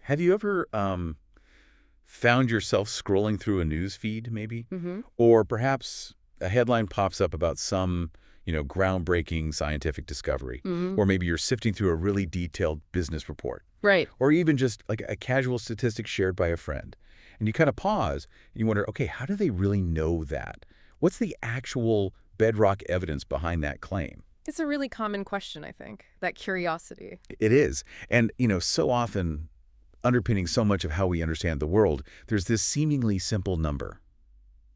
Have you ever found yourself scrolling through a news feed, maybe? Mm-hmm. Or perhaps a headline pops up about some, groundbreaking scientific discovery. Mm-hmm. Or maybe you're sifting through a really detailed business report. Right. Or even just like a casual statistic shared by a friend. And you kind of pause and you wonder, okay, how do they really know that? What's the actual bedrock evidence behind that claim? It's a really common question, I think, that curiosity. It is. And, so often underpinning so much of how we understand the world, there's this seemingly simple number,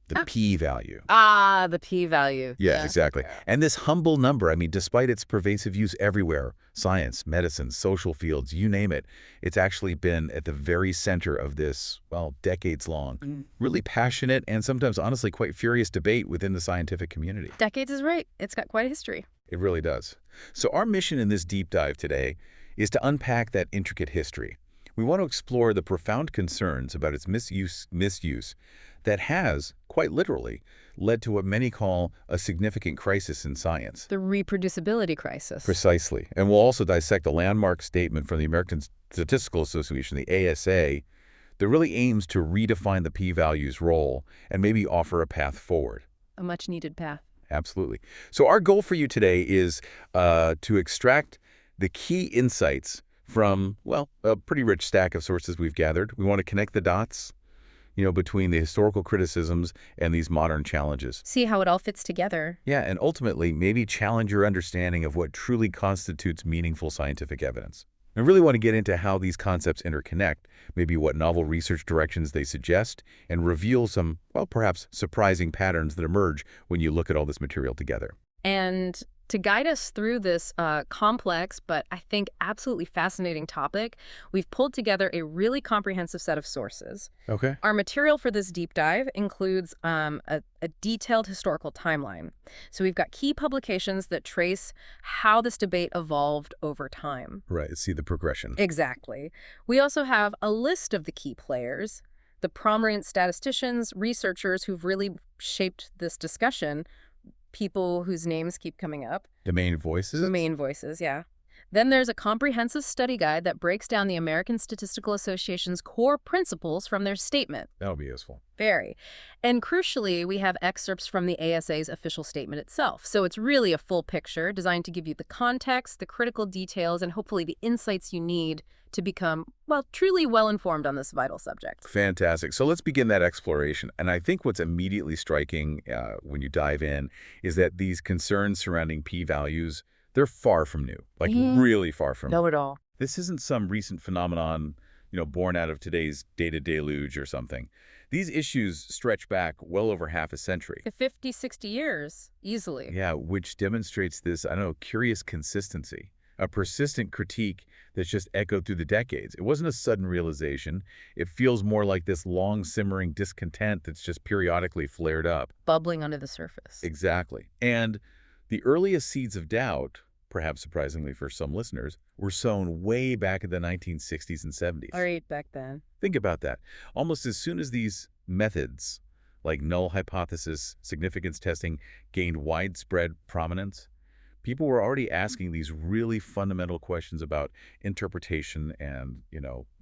the Ah, p-value. the p-value. Yeah, exactly. Yeah. And this humble number, I mean, despite its pervasive use everywhere, science, medicine, social fields, you name it, it's actually been at the very center of this, well, decades-long, really passionate and sometimes, honestly, quite furious debate within the scientific community. Decades is right. It's got quite a history. It really does. So our mission in this deep dive today is to unpack that intricate history. We want to explore the profound concerns about its misuse that has, quite literally, led to what many call a significant crisis in science. The reproducibility crisis. Precisely. And we'll also dissect a landmark statement from the American Statistical Association, the ASA, that really aims to redefine the p-value's role and maybe offer a path forward. A much-needed path. Absolutely. So our goal for you today is to extract the key insights from, well, a pretty rich stack of sources we've gathered. We want to connect the dots, between the historical criticisms and these modern challenges. See how it all fits together. Yeah, and ultimately, maybe challenge your understanding of what truly constitutes meaningful scientific evidence. I really want to get into how these concepts interconnect, maybe what novel research directions they suggest, and reveal some, well, perhaps surprising patterns that emerge when you look at all this material together. And to guide us through this complex but I think absolutely fascinating topic, we've pulled together a really comprehensive set of sources. Okay. Our material for this deep dive includes a detailed historical timeline. So we've got key publications that trace how this debate evolved over time. Right, see the progression. Exactly. We also have a list of the key players, the prominent statisticians, researchers who've really shaped this discussion, people whose names keep coming up. The main voices? The main voices, yeah. Then there's a comprehensive study guide that breaks down the American Statistical Association's core principles from their statement. That'll be useful. Very. And crucially, we have excerpts from the ASA's official statement itself. So it's really a full picture designed to give you the context, the critical details, and hopefully the insights you need to become, well, truly well-informed on this vital subject. Fantastic. So let's begin that exploration. And I think what's immediately striking when you dive in is that these concerns surrounding p-values, they're far from new, like really far from new. Not at all. This isn't some recent phenomenon, born out of today's data deluge or something. These issues stretch back well over half a century. 50, 60 years, easily. Yeah, which demonstrates this, curious consistency, a persistent critique that's just echoed through the decades. It wasn't a sudden realization. It feels more like this long simmering discontent that's just periodically flared up. Bubbling under the surface. Exactly. And the earliest seeds of doubt, perhaps surprisingly for some listeners, were sown way back in the 1960s and 70s. All right, back then. Think about that. Almost as soon as these methods, like null hypothesis, significance testing, gained widespread prominence, people were already asking these really fundamental questions about interpretation and,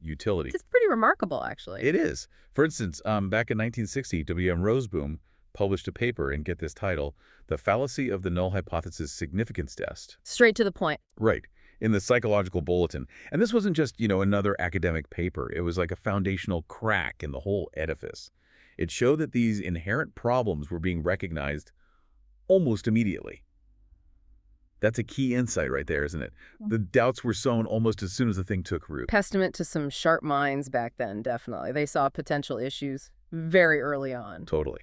utility. It's pretty remarkable, actually. It is. For instance, back in 1960, W.M. Roseboom published a paper, and get this title, The Fallacy of the Null Hypothesis Significance Test. Straight to the point. Right. In the Psychological Bulletin. And this wasn't just, another academic paper. It was like a foundational crack in the whole edifice. It showed that these inherent problems were being recognized almost immediately. That's a key insight right there, isn't it? The doubts were sown almost as soon as the thing took root. Testament to some sharp minds back then, definitely. They saw potential issues very early on. Totally.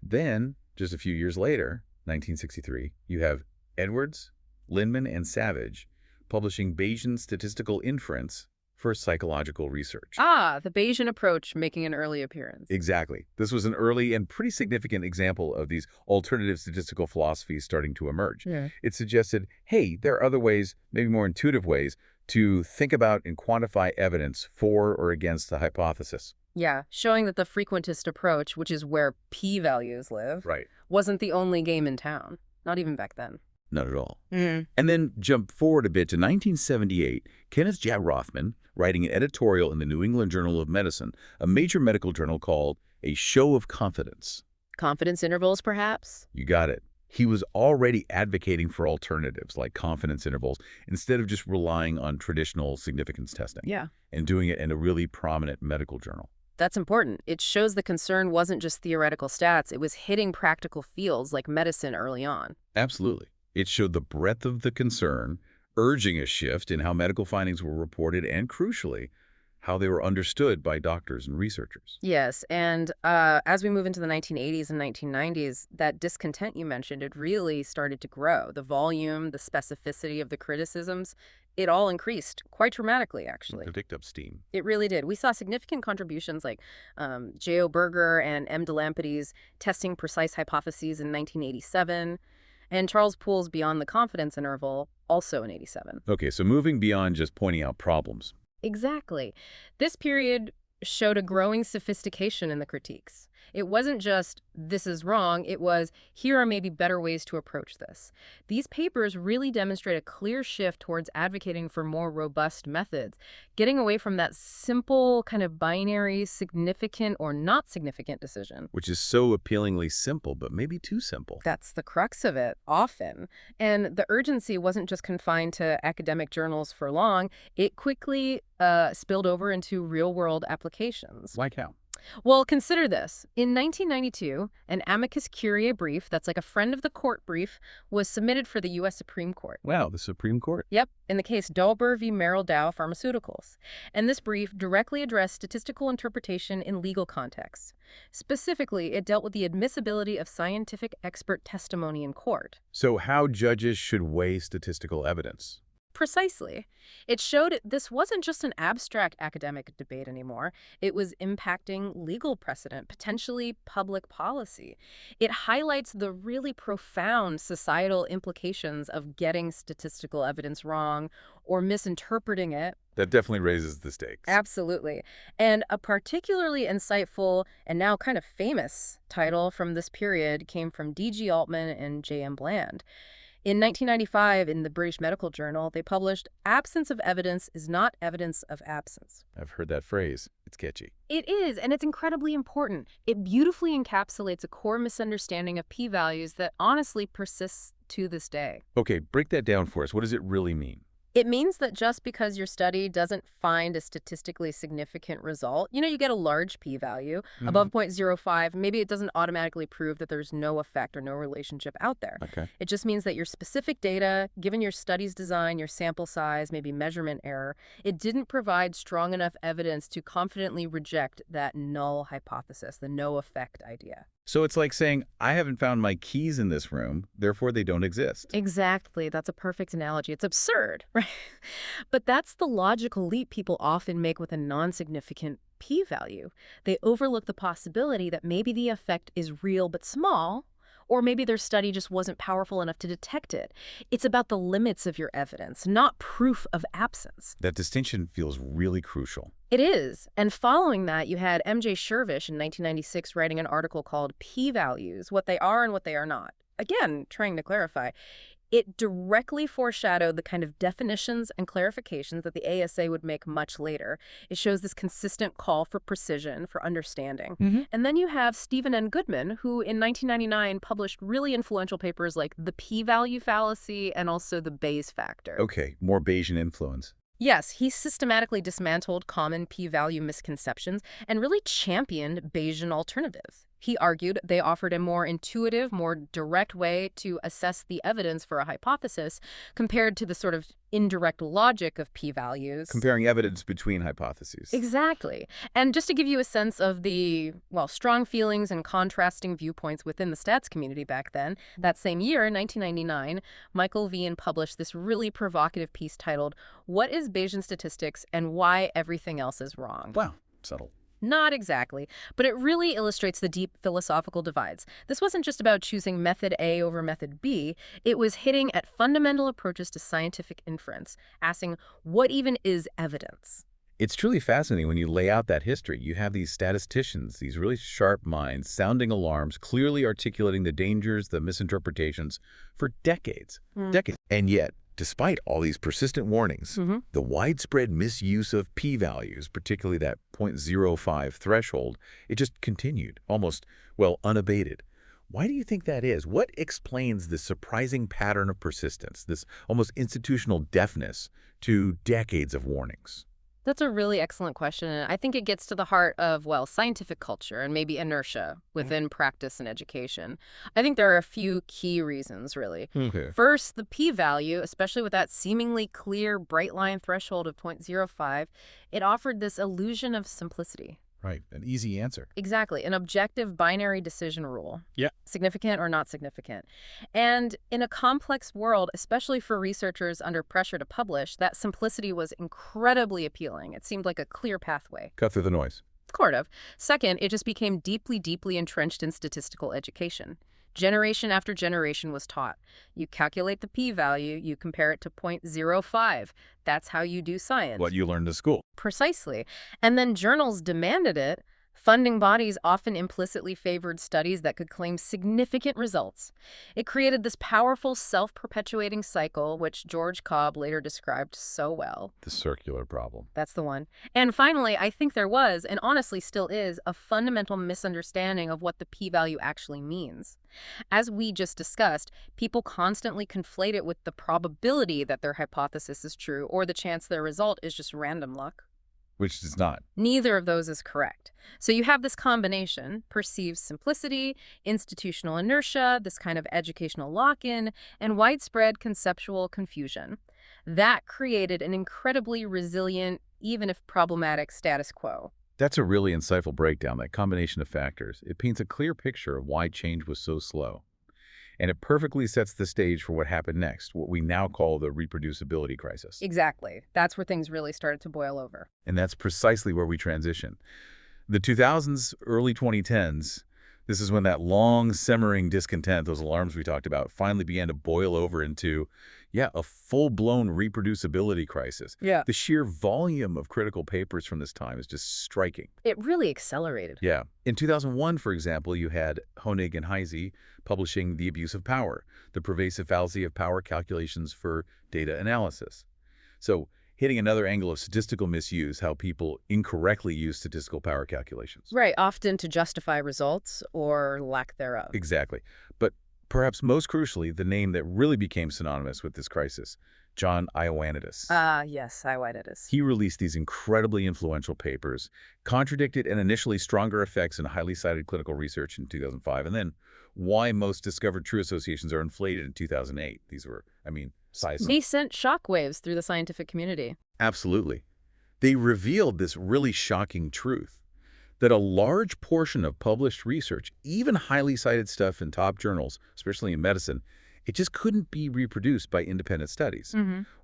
Then, just a few years later, 1963, you have Edwards, Linman, and Savage publishing Bayesian statistical inference for psychological research. The Bayesian approach making an early appearance. Exactly. This was an early and pretty significant example of these alternative statistical philosophies starting to emerge. Yeah. It suggested, hey, there are other ways, maybe more intuitive ways, to think about and quantify evidence for or against the hypothesis. Yeah, showing that the frequentist approach, which is where p-values live, Right. wasn't the only game in town. Not even back then. Not at all. Mm. And then jump forward a bit to 1978, Kenneth J. Rothman, writing an editorial in the New England Journal of Medicine, a major medical journal called A Show of Confidence. Confidence intervals, perhaps? You got it. He was already advocating for alternatives like confidence intervals instead of just relying on traditional significance testing. Yeah. And doing it in a really prominent medical journal. That's important. It shows the concern wasn't just theoretical stats, it was hitting practical fields like medicine early on. Absolutely. It showed the breadth of the concern, urging a shift in how medical findings were reported and, crucially, how they were understood by doctors and researchers. Yes, and as we move into the 1980s and 1990s, that discontent you mentioned, it really started to grow. The volume, the specificity of the criticisms, it all increased quite dramatically, actually. It picked up steam. It really did. We saw significant contributions like J.O. Berger and M. DeLampides testing precise hypotheses in 1987, and Charles Poole's Beyond the Confidence Interval, also in 87. Okay, so moving beyond just pointing out problems. Exactly. This period showed a growing sophistication in the critiques. It wasn't just, this is wrong, it was, here are maybe better ways to approach this. These papers really demonstrate a clear shift towards advocating for more robust methods, getting away from that simple kind of binary, significant or not significant decision. Which is so appealingly simple, but maybe too simple. That's the crux of it, often. And the urgency wasn't just confined to academic journals for long. It quickly spilled over into real-world applications. Like how? Well, consider this. In 1992, an amicus curiae brief, that's like a friend of the court brief, was submitted for the U.S. Supreme Court. Wow, the Supreme Court? Yep, in the case Dauber v. Merrill Dow Pharmaceuticals. And this brief directly addressed statistical interpretation in legal contexts. Specifically, it dealt with the admissibility of scientific expert testimony in court. So how judges should weigh statistical evidence? Precisely. It showed this wasn't just an abstract academic debate anymore. It was impacting legal precedent, potentially public policy. It highlights the really profound societal implications of getting statistical evidence wrong or misinterpreting it. That definitely raises the stakes. Absolutely. And a particularly insightful and now kind of famous title from this period came from D.G. Altman and J.M. Bland. In 1995, in the British Medical Journal, they published "Absence of evidence is not evidence of absence." I've heard that phrase. It's catchy. It is, and it's incredibly important. It beautifully encapsulates a core misunderstanding of p-values that honestly persists to this day. Okay, break that down for us. What does it really mean? It means that just because your study doesn't find a statistically significant result, you get a large p-value above 0.05, maybe it doesn't automatically prove that there's no effect or no relationship out there. Okay. It just means that your specific data, given your study's design, your sample size, maybe measurement error, it didn't provide strong enough evidence to confidently reject that null hypothesis, the no effect idea. So it's like saying, I haven't found my keys in this room, therefore they don't exist. Exactly. That's a perfect analogy. It's absurd, right? But that's the logical leap people often make with a non-significant p-value. They overlook the possibility that maybe the effect is real but small, or maybe their study just wasn't powerful enough to detect it. It's about the limits of your evidence, not proof of absence. That distinction feels really crucial. It is. And following that, you had M.J. Shervish in 1996 writing an article called P-Values, What They Are and What They Are Not. Again, trying to clarify. It directly foreshadowed the kind of definitions and clarifications that the ASA would make much later. It shows this consistent call for precision, for understanding. And then you have Stephen N. Goodman, who in 1999 published really influential papers like The P-Value Fallacy and also The Bayes Factor. Okay, more Bayesian influence. Yes, he systematically dismantled common p-value misconceptions and really championed Bayesian alternatives. He argued they offered a more intuitive, more direct way to assess the evidence for a hypothesis compared to the sort of indirect logic of p-values. Comparing evidence between hypotheses. Exactly. And just to give you a sense of the, strong feelings and contrasting viewpoints within the stats community back then, that same year, 1999, Michael Vian published this really provocative piece titled, "What is Bayesian Statistics and Why Everything Else is Wrong?" Wow, subtle. Not exactly, but it really illustrates the deep philosophical divides. This wasn't just about choosing method A over method B. It was hitting at fundamental approaches to scientific inference, asking, what even is evidence? It's truly fascinating when you lay out that history. You have these statisticians, these really sharp minds, sounding alarms, clearly articulating the dangers, the misinterpretations for decades. Mm. Decades. And yet, despite all these persistent warnings, the widespread misuse of p-values, particularly that .05 threshold, it just continued, almost, well, unabated. Why do you think that is? What explains this surprising pattern of persistence, this almost institutional deafness to decades of warnings? That's a really excellent question, and I think it gets to the heart of, well, scientific culture and maybe inertia within practice and education. I think there are a few key reasons, really. Okay. First, the p-value, especially with that seemingly clear, bright line threshold of .05, it offered this illusion of simplicity. Right, an easy answer. Exactly, an objective binary decision rule. Yeah. Significant or not significant. And in a complex world, especially for researchers under pressure to publish, that simplicity was incredibly appealing. It seemed like a clear pathway. Cut through the noise. Sort of. Second, it just became deeply, deeply entrenched in statistical education. Generation after generation was taught. You calculate the p-value, you compare it to .05. That's how you do science. What you learned at school. Precisely. And then journals demanded it. Funding bodies often implicitly favored studies that could claim significant results. It created this powerful self-perpetuating cycle, which George Cobb later described so well. The circular problem. That's the one. And finally, I think there was, and honestly still is, a fundamental misunderstanding of what the p-value actually means. As we just discussed, people constantly conflate it with the probability that their hypothesis is true or the chance their result is just random luck. Which is not. Neither of those is correct. So you have this combination, perceived simplicity, institutional inertia, this kind of educational lock-in, and widespread conceptual confusion. That created an incredibly resilient, even if problematic, status quo. That's a really insightful breakdown, that combination of factors. It paints a clear picture of why change was so slow. And it perfectly sets the stage for what happened next, what we now call the reproducibility crisis. Exactly. That's where things really started to boil over. And that's precisely where we transition. The 2000s, early 2010s, this is when that long simmering discontent, those alarms we talked about, finally began to boil over into, a full-blown reproducibility crisis. Yeah. The sheer volume of critical papers from this time is just striking. It really accelerated. Yeah. In 2001, for example, you had Honig and Heisey publishing The Abuse of Power, the pervasive fallacy of power calculations for data analysis. So, hitting another angle of statistical misuse, how people incorrectly use statistical power calculations. Right, often to justify results or lack thereof. Exactly. But perhaps most crucially, the name that really became synonymous with this crisis, John Ioannidis. Yes, Ioannidis. He released these incredibly influential papers, contradicted and initially stronger effects in highly cited clinical research in 2005, and then why most discovered true associations are inflated in 2008. These were, seismic. They sent shockwaves through the scientific community. Absolutely. They revealed this really shocking truth, that a large portion of published research, even highly cited stuff in top journals, especially in medicine, it just couldn't be reproduced by independent studies.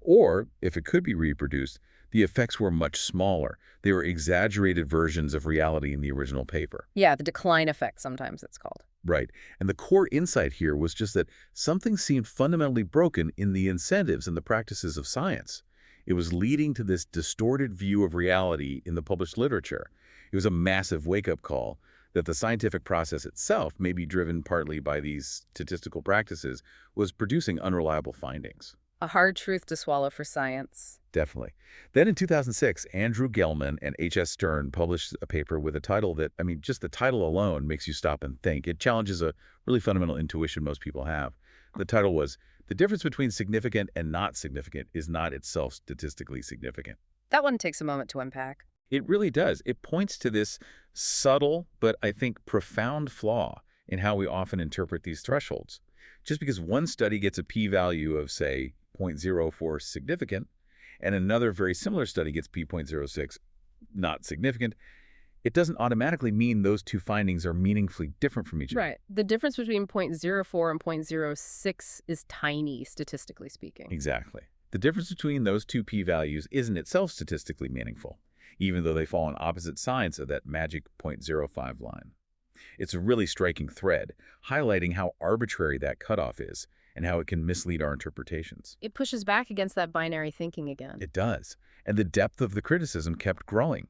Or, if it could be reproduced, the effects were much smaller. They were exaggerated versions of reality in the original paper. Yeah, the decline effect, sometimes it's called. Right. And the core insight here was just that something seemed fundamentally broken in the incentives and the practices of science. It was leading to this distorted view of reality in the published literature. It was a massive wake-up call that the scientific process itself, maybe driven partly by these statistical practices, was producing unreliable findings. A hard truth to swallow for science. Definitely. Then in 2006, Andrew Gelman and H.S. Stern published a paper with a title that, just the title alone makes you stop and think. It challenges a really fundamental intuition most people have. The title was, "The difference between significant and not significant is not itself statistically significant." That one takes a moment to unpack. It really does. It points to this subtle, but I think profound flaw in how we often interpret these thresholds. Just because one study gets a p-value of, say, .04 significant, and another very similar study gets p.06 not significant, it doesn't automatically mean those two findings are meaningfully different from each other. Right. The difference between .04 and .06 is tiny, statistically speaking. Exactly. The difference between those two p-values isn't itself statistically meaningful, even though they fall on opposite sides of that magic .05 line. It's a really striking thread, highlighting how arbitrary that cutoff is, and how it can mislead our interpretations. It pushes back against that binary thinking again. It does. And the depth of the criticism kept growing.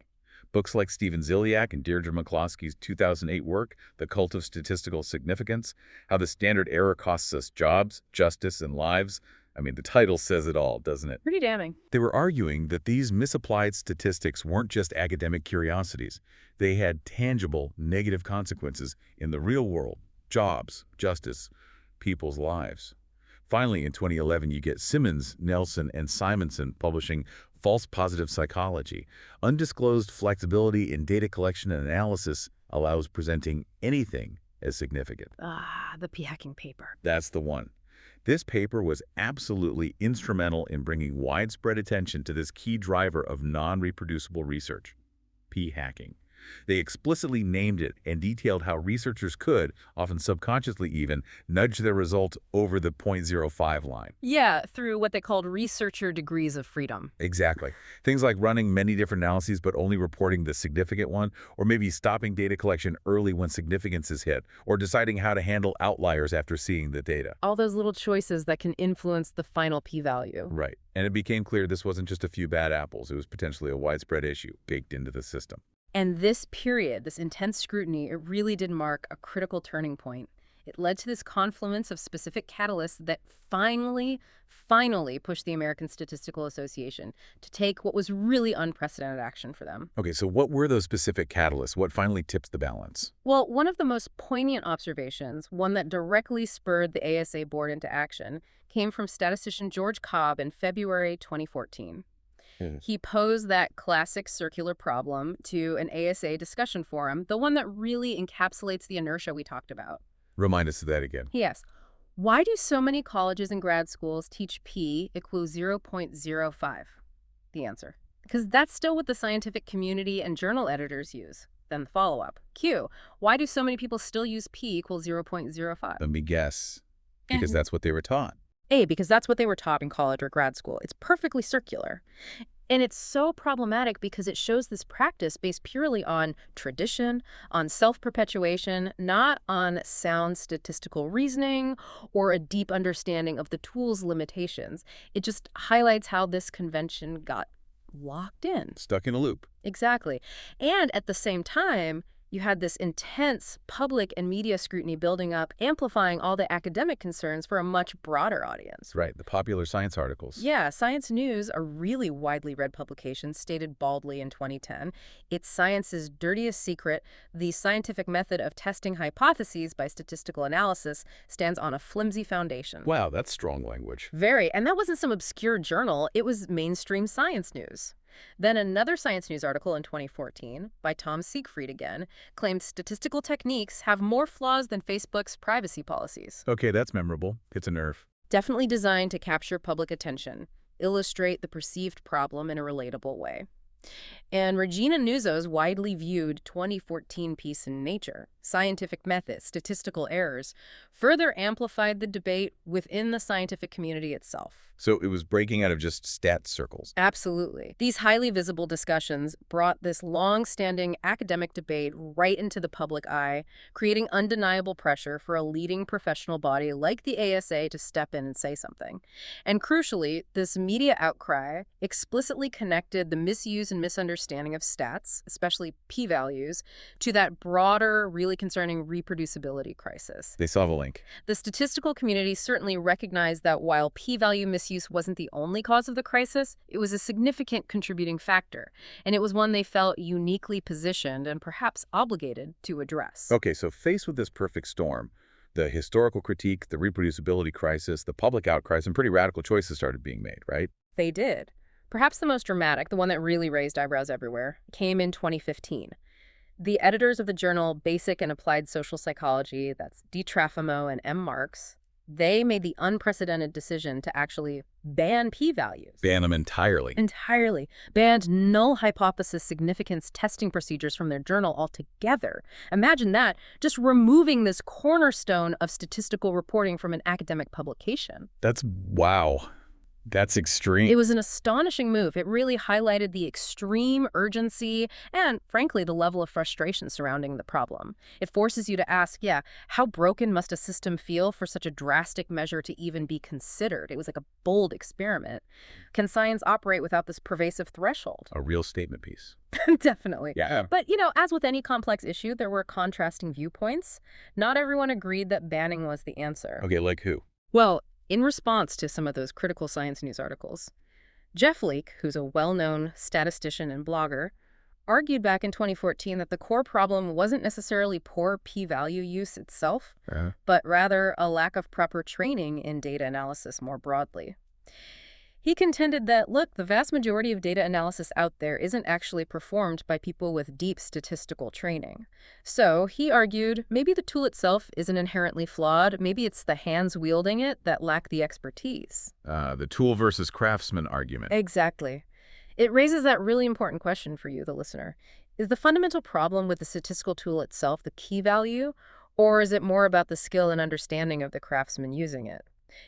Books like Stephen Ziliak and Deirdre McCloskey's 2008 work, The Cult of Statistical Significance, How the Standard Error Costs Us Jobs, Justice, and Lives. I mean, the title says it all, doesn't it? Pretty damning. They were arguing that these misapplied statistics weren't just academic curiosities. They had tangible, negative consequences in the real world: jobs, justice, people's lives. Finally, in 2011, you get Simmons, Nelson, and Simonson publishing False Positive Psychology. Undisclosed flexibility in data collection and analysis allows presenting anything as significant. Ah, the p-hacking paper. That's the one. This paper was absolutely instrumental in bringing widespread attention to this key driver of non-reproducible research: p-hacking. They explicitly named it and detailed how researchers could, often subconsciously even, nudge their results over the .05 line. Yeah, through what they called researcher degrees of freedom. Exactly. Things like running many different analyses but only reporting the significant one, or maybe stopping data collection early when significance is hit, or deciding how to handle outliers after seeing the data. All those little choices that can influence the final p-value. Right. And it became clear this wasn't just a few bad apples. It was potentially a widespread issue baked into the system. And this period, this intense scrutiny, it really did mark a critical turning point. It led to this confluence of specific catalysts that finally pushed the American Statistical Association to take what was really unprecedented action for them. Okay, so what were those specific catalysts? What finally tipped the balance? Well, one of the most poignant observations, one that directly spurred the ASA board into action, came from statistician George Cobb in February 2014. He posed that classic circular problem to an ASA discussion forum, the one that really encapsulates the inertia we talked about. Remind us of that again. He asked, why do so many colleges and grad schools teach p equals 0.05? The answer: because that's still what the scientific community and journal editors use. Then the follow-up. Q, why do so many people still use p equals 0.05? Let me guess. Because that's what they were taught. A, because that's what they were taught in college or grad school. It's perfectly circular. And it's so problematic because it shows this practice based purely on tradition, on self-perpetuation, not on sound statistical reasoning or a deep understanding of the tool's limitations. It just highlights how this convention got locked in. Stuck in a loop. Exactly. And at the same time, you had this intense public and media scrutiny building up, amplifying all the academic concerns for a much broader audience. Right, the popular science articles. Yeah, Science News, a really widely read publication, stated baldly in 2010, it's science's dirtiest secret. The scientific method of testing hypotheses by statistical analysis stands on a flimsy foundation. Wow, that's strong language. Very, and that wasn't some obscure journal. It was mainstream Science News. Then another Science News article in 2014, by Tom Siegfried again, claimed statistical techniques have more flaws than Facebook's privacy policies. Okay, that's memorable. Hits a nerve. Definitely designed to capture public attention, illustrate the perceived problem in a relatable way. And Regina Nuzzo's widely viewed 2014 piece in Nature, Scientific Methods, Statistical Errors, further amplified the debate within the scientific community itself. So it was breaking out of just stat circles. Absolutely. These highly visible discussions brought this long-standing academic debate right into the public eye, creating undeniable pressure for a leading professional body like the ASA to step in and say something. And crucially, this media outcry explicitly connected the misuse and misunderstanding of stats, especially p-values, to that broader, really concerning reproducibility crisis. They saw the link. The statistical community certainly recognized that while p-value misuse wasn't the only cause of the crisis, it was a significant contributing factor, and it was one they felt uniquely positioned and perhaps obligated to address. Okay, so faced with this perfect storm, the historical critique, the reproducibility crisis, the public outcry, some pretty radical choices started being made, right? They did. Perhaps the most dramatic, the one that really raised eyebrows everywhere, came in 2015. The editors of the journal Basic and Applied Social Psychology, that's D. Trafimo and M. Marks, they made the unprecedented decision to actually ban p-values. Ban them entirely. Entirely. Banned null hypothesis significance testing procedures from their journal altogether. Imagine that, just removing this cornerstone of statistical reporting from an academic publication. Wow. That's It extreme. was an astonishing move. It really highlighted the extreme urgency and, frankly, the level of frustration surrounding the problem. It forces you to ask, yeah, how broken must a system feel for such a drastic measure to even be considered? It was like a bold experiment. Can science operate without this pervasive threshold? A real statement piece. Definitely. Yeah. But, as with any complex issue, there were contrasting viewpoints. Not everyone agreed that banning was the answer. Okay, like who? Well, in response to some of those critical science news articles, Jeff Leake, who's a well-known statistician and blogger, argued back in 2014 that the core problem wasn't necessarily poor p-value use itself, but rather a lack of proper training in data analysis more broadly. He contended that, look, the vast majority of data analysis out there isn't actually performed by people with deep statistical training. So, he argued, maybe the tool itself isn't inherently flawed, maybe it's the hands wielding it that lack the expertise. The tool versus craftsman argument. Exactly. It raises that really important question for you, the listener. Is the fundamental problem with the statistical tool itself the key value, or is it more about the skill and understanding of the craftsman using it?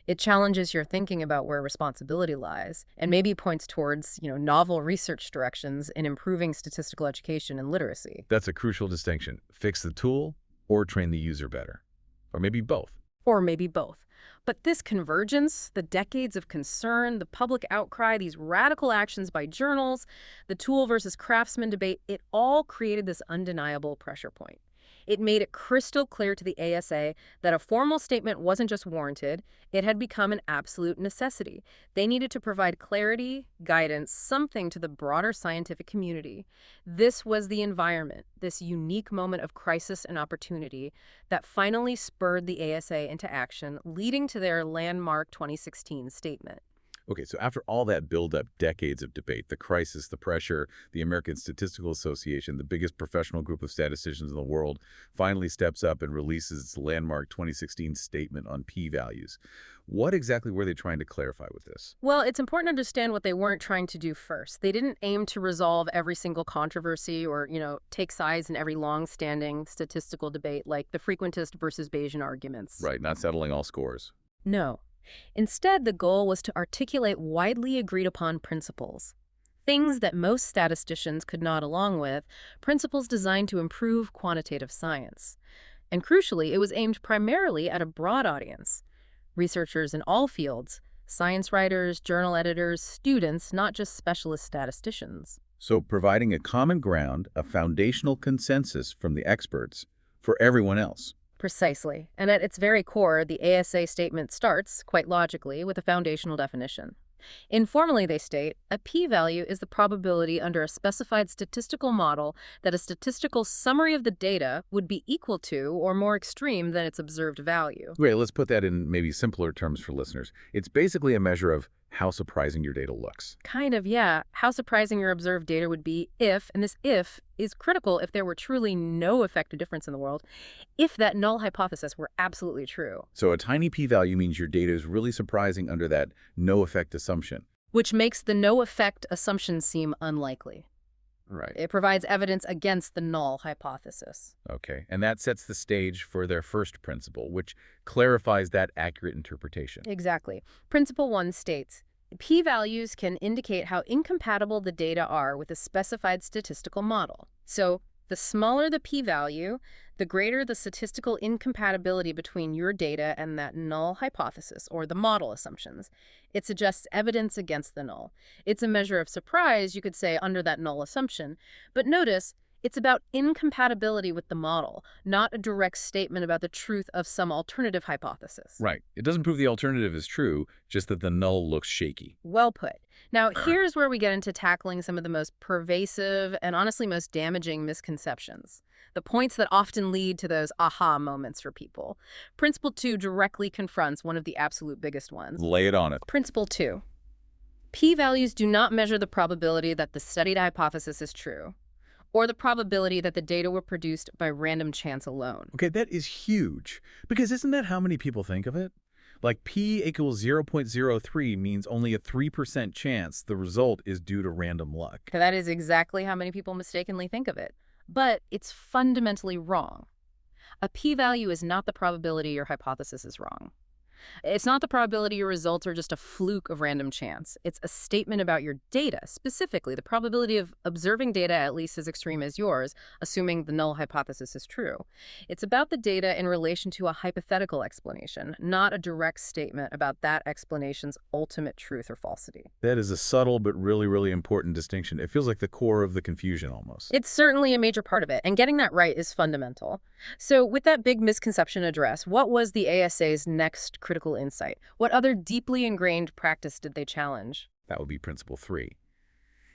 It challenges your thinking about where responsibility lies and maybe points towards, novel research directions in improving statistical education and literacy. That's a crucial distinction. Fix the tool or train the user better. Or maybe both. Or maybe both. But this convergence, the decades of concern, the public outcry, these radical actions by journals, the tool versus craftsman debate, it all created this undeniable pressure point. It made it crystal clear to the ASA that a formal statement wasn't just warranted, it had become an absolute necessity. They needed to provide clarity, guidance, something to the broader scientific community. This was the environment, this unique moment of crisis and opportunity that finally spurred the ASA into action, leading to their landmark 2016 statement. Okay, so after all that build-up, decades of debate, the crisis, the pressure, the American Statistical Association, the biggest professional group of statisticians in the world, finally steps up and releases its landmark 2016 statement on p-values. What exactly were they trying to clarify with this? Well, it's important to understand what they weren't trying to do first. They didn't aim to resolve every single controversy or, take sides in every long-standing statistical debate like the frequentist versus Bayesian arguments. Right, not settling all scores. No. Instead, the goal was to articulate widely agreed upon principles. Things that most statisticians could nod along with, principles designed to improve quantitative science. And crucially, it was aimed primarily at a broad audience. Researchers in all fields, science writers, journal editors, students, not just specialist statisticians. So providing a common ground, a foundational consensus from the experts for everyone else. Precisely. And at its very core, the ASA statement starts, quite logically, with a foundational definition. Informally, they state, a p-value is the probability under a specified statistical model that a statistical summary of the data would be equal to or more extreme than its observed value. Great, let's put that in maybe simpler terms for listeners. It's basically a measure of how surprising your data looks. Kind of, yeah. How surprising your observed data would be if, and this if is critical if there were truly no effective difference in the world, if that null hypothesis were absolutely true. So a tiny p-value means your data is really surprising under that no-effect assumption. Which makes the no-effect assumption seem unlikely. Right. It provides evidence against the null hypothesis. Okay, and that sets the stage for their first principle, which clarifies that accurate interpretation. Exactly. Principle 1 states, p-values can indicate how incompatible the data are with a specified statistical model. So, the smaller the p-value, the greater the statistical incompatibility between your data and that null hypothesis, or the model assumptions. It suggests evidence against the null. It's a measure of surprise, you could say, under that null assumption. But notice, it's about incompatibility with the model, not a direct statement about the truth of some alternative hypothesis. Right. It doesn't prove the alternative is true, just that the null looks shaky. Well put. Now, here's where we get into tackling some of the most pervasive and honestly most damaging misconceptions. The points that often lead to those aha moments for people. Principle 2 directly confronts one of the absolute biggest ones. Lay it on it. Principle 2. P-values do not measure the probability that the studied hypothesis is true, or the probability that the data were produced by random chance alone. Okay, that is huge. Because isn't that how many people think of it? Like p equals 0.03 means only a 3% chance the result is due to random luck. That is exactly how many people mistakenly think of it. But it's fundamentally wrong. A p-value is not the probability your hypothesis is wrong. It's not the probability your results are just a fluke of random chance. It's a statement about your data, specifically the probability of observing data at least as extreme as yours, assuming the null hypothesis is true. It's about the data in relation to a hypothetical explanation, not a direct statement about that explanation's ultimate truth or falsity. That is a subtle but really, really important distinction. It feels like the core of the confusion almost. It's certainly a major part of it, and getting that right is fundamental. So with that big misconception addressed, what was the ASA's next critical insight? What other deeply ingrained practice did they challenge? That would be principle 3.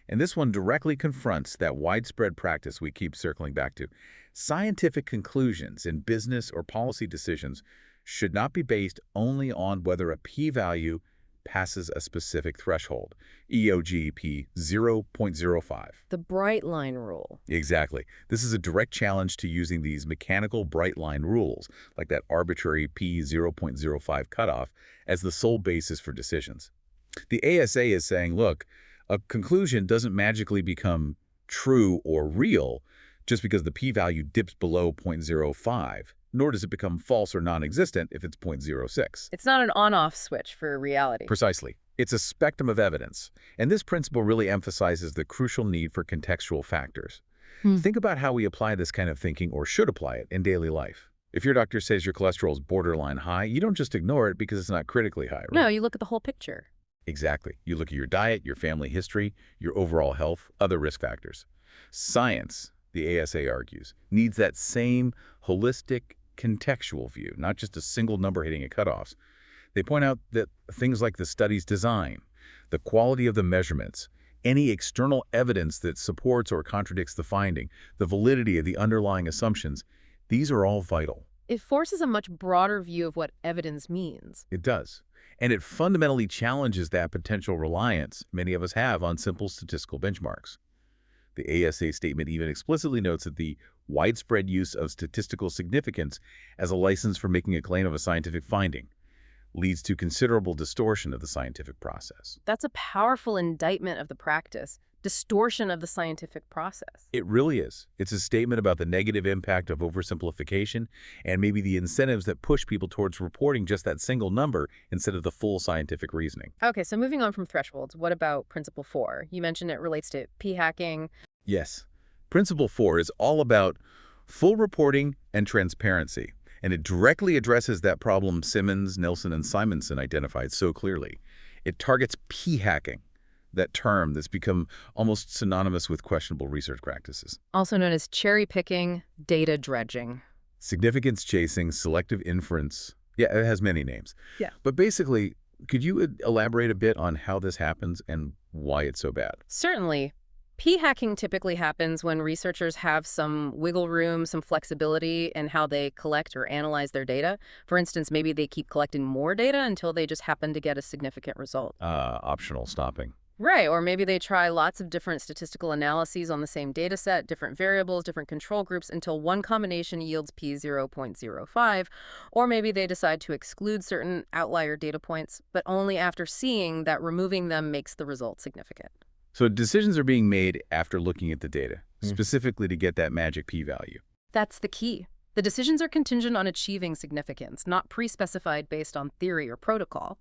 And this one directly confronts that widespread practice we keep circling back to. Scientific conclusions in business or policy decisions should not be based only on whether a p-value passes a specific threshold, EOG p 0.05. The bright line rule. Exactly. This is a direct challenge to using these mechanical bright line rules, like that arbitrary p 0.05 cutoff, as the sole basis for decisions. The ASA is saying, look, a conclusion doesn't magically become true or real just because the p-value dips below 0.05, nor does it become false or non-existent if it's 0.06. It's not an on-off switch for reality. Precisely. It's a spectrum of evidence, and this principle really emphasizes the crucial need for contextual factors. Think about how we apply this kind of thinking, or should apply it, in daily life. If your doctor says your cholesterol is borderline high, you don't just ignore it because it's not critically high, right? No, you look at the whole picture. Exactly. You look at your diet, your family history, your overall health, other risk factors. Science, the ASA argues, needs that same holistic, contextual view, not just a single number hitting a cutoffs. They point out that things like the study's design, the quality of the measurements, any external evidence that supports or contradicts the finding, the validity of the underlying assumptions, these are all vital. It forces a much broader view of what evidence means. It does. And it fundamentally challenges that potential reliance many of us have on simple statistical benchmarks. The ASA statement even explicitly notes that the widespread use of statistical significance as a license for making a claim of a scientific finding leads to considerable distortion of the scientific process. That's a powerful indictment of the practice, distortion of the scientific process. It really is. It's a statement about the negative impact of oversimplification and maybe the incentives that push people towards reporting just that single number instead of the full scientific reasoning. Okay, so moving on from thresholds, what about principle 4? You mentioned it relates to p-hacking. Yes. Principle 4 is all about full reporting and transparency, and it directly addresses that problem Simmons, Nelson, and Simonson identified so clearly. It targets p-hacking, that term that's become almost synonymous with questionable research practices. Also known as cherry-picking, data dredging. Significance chasing, selective inference. Yeah, it has many names. Yeah. But basically, could you elaborate a bit on how this happens and why it's so bad? Certainly. P-hacking typically happens when researchers have some wiggle room, some flexibility in how they collect or analyze their data. For instance, maybe they keep collecting more data until they just happen to get a significant result. Optional stopping. Right, or maybe they try lots of different statistical analyses on the same data set, different variables, different control groups, until one combination yields p 0.05, or maybe they decide to exclude certain outlier data points, but only after seeing that removing them makes the result significant. So decisions are being made after looking at the data, specifically to get that magic p-value. That's the key. The decisions are contingent on achieving significance, not pre-specified based on theory or protocol.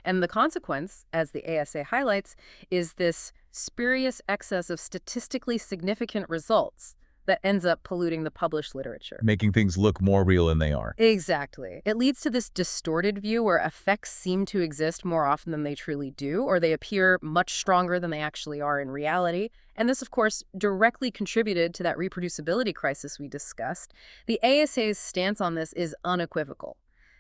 And the consequence, as the ASA highlights, is this spurious excess of statistically significant results that ends up polluting the published literature. Making things look more real than they are. Exactly. It leads to this distorted view where effects seem to exist more often than they truly do, or they appear much stronger than they actually are in reality. And this, of course, directly contributed to that reproducibility crisis we discussed. The ASA's stance on this is unequivocal.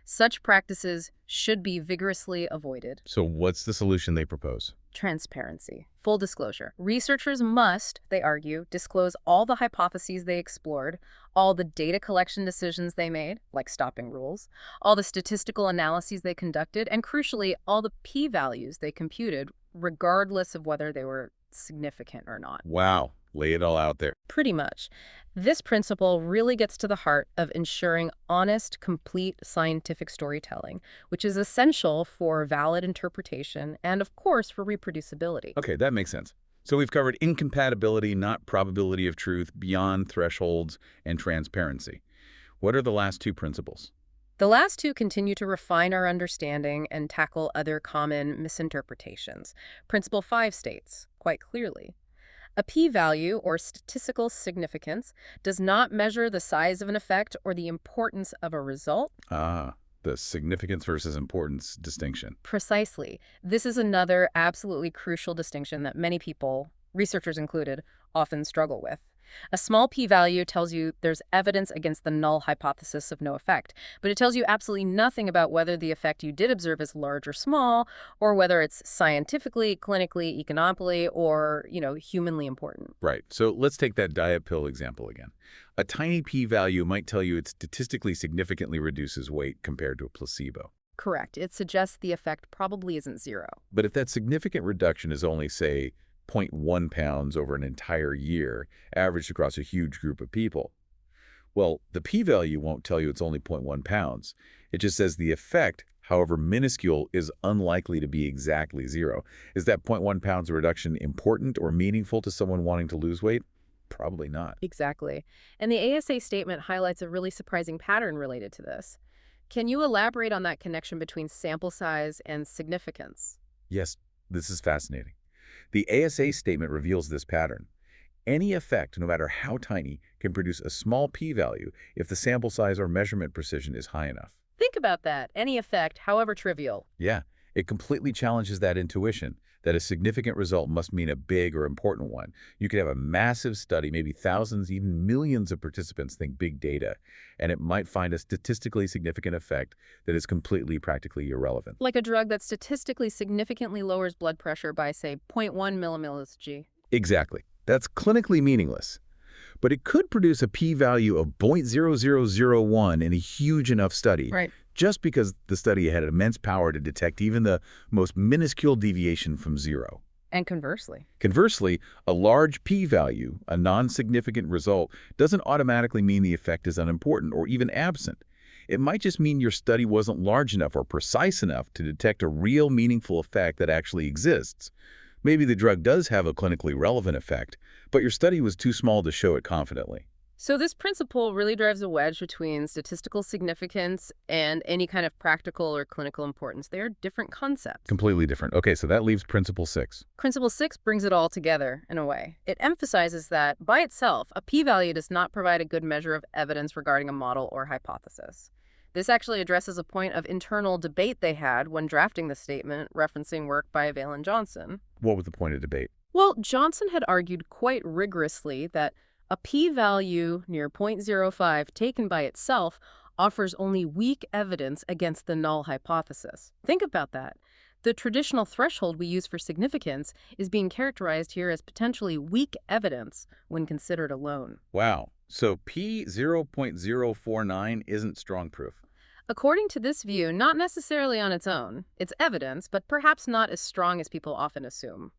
Such practices should be vigorously avoided. So what's the solution they propose? Transparency. Full disclosure. Researchers must, they argue, disclose all the hypotheses they explored, all the data collection decisions they made, like stopping rules, all the statistical analyses they conducted, and crucially, all the p-values they computed, regardless of whether they were significant or not. Wow. Lay it all out there. Pretty much. This principle really gets to the heart of ensuring honest, complete scientific storytelling, which is essential for valid interpretation and, of course, for reproducibility. Okay, that makes sense. So we've covered incompatibility, not probability of truth, beyond thresholds, and transparency. What are the last two principles? The last two continue to refine our understanding and tackle other common misinterpretations. Principle 5 states, quite clearly, a p-value, or statistical significance, does not measure the size of an effect or the importance of a result. Ah, the significance versus importance distinction. Precisely. This is another absolutely crucial distinction that many people, researchers included, often struggle with. A small p-value tells you there's evidence against the null hypothesis of no effect, but it tells you absolutely nothing about whether the effect you did observe is large or small, or whether it's scientifically, clinically, economically, or, humanly important. Right. So let's take that diet pill example again. A tiny p-value might tell you it statistically significantly reduces weight compared to a placebo. Correct. It suggests the effect probably isn't zero. But if that significant reduction is only, say, zero point 0.1 pounds over an entire year, averaged across a huge group of people, well, the p-value won't tell you it's only zero point 0.1 pounds. It just says the effect, however minuscule, is unlikely to be exactly zero. Is that zero point 0.1 pounds reduction important or meaningful to someone wanting to lose weight? Probably not. Exactly. And the ASA statement highlights a really surprising pattern related to this. Can you elaborate on that connection between sample size and significance? Yes, this is fascinating. The ASA statement reveals this pattern. Any effect, no matter how tiny, can produce a small p-value if the sample size or measurement precision is high enough. Think about that. Any effect, however trivial. Yeah, it completely challenges that intuition that a significant result must mean a big or important one. You could have a massive study, maybe thousands, even millions of participants think big data, and it might find a statistically significant effect that is completely practically irrelevant. Like a drug that statistically significantly lowers blood pressure by, say, zero point 0.1 millimolars G. Exactly. That's clinically meaningless. But it could produce a p-value of 0.0001 in a huge enough study, Right. just because the study had immense power to detect even the most minuscule deviation from zero. And conversely. Conversely, a large p-value, a non-significant result, doesn't automatically mean the effect is unimportant or even absent. It might just mean your study wasn't large enough or precise enough to detect a real meaningful effect that actually exists. Maybe the drug does have a clinically relevant effect, but your study was too small to show it confidently. So this principle really drives a wedge between statistical significance and any kind of practical or clinical importance. They are different concepts. Completely different. Okay, so that leaves Principle 6. Principle 6 brings it all together, in a way. It emphasizes that, by itself, a p-value does not provide a good measure of evidence regarding a model or hypothesis. This actually addresses a point of internal debate they had when drafting the statement, referencing work by Vail and Johnson. What was the point of debate? Well, Johnson had argued quite rigorously that a p-value near 0.05 taken by itself offers only weak evidence against the null hypothesis. Think about that. The traditional threshold we use for significance is being characterized here as potentially weak evidence when considered alone. Wow. So p 0.049 isn't strong proof. According to this view, not necessarily on its own. It's evidence, but perhaps not as strong as people often assume.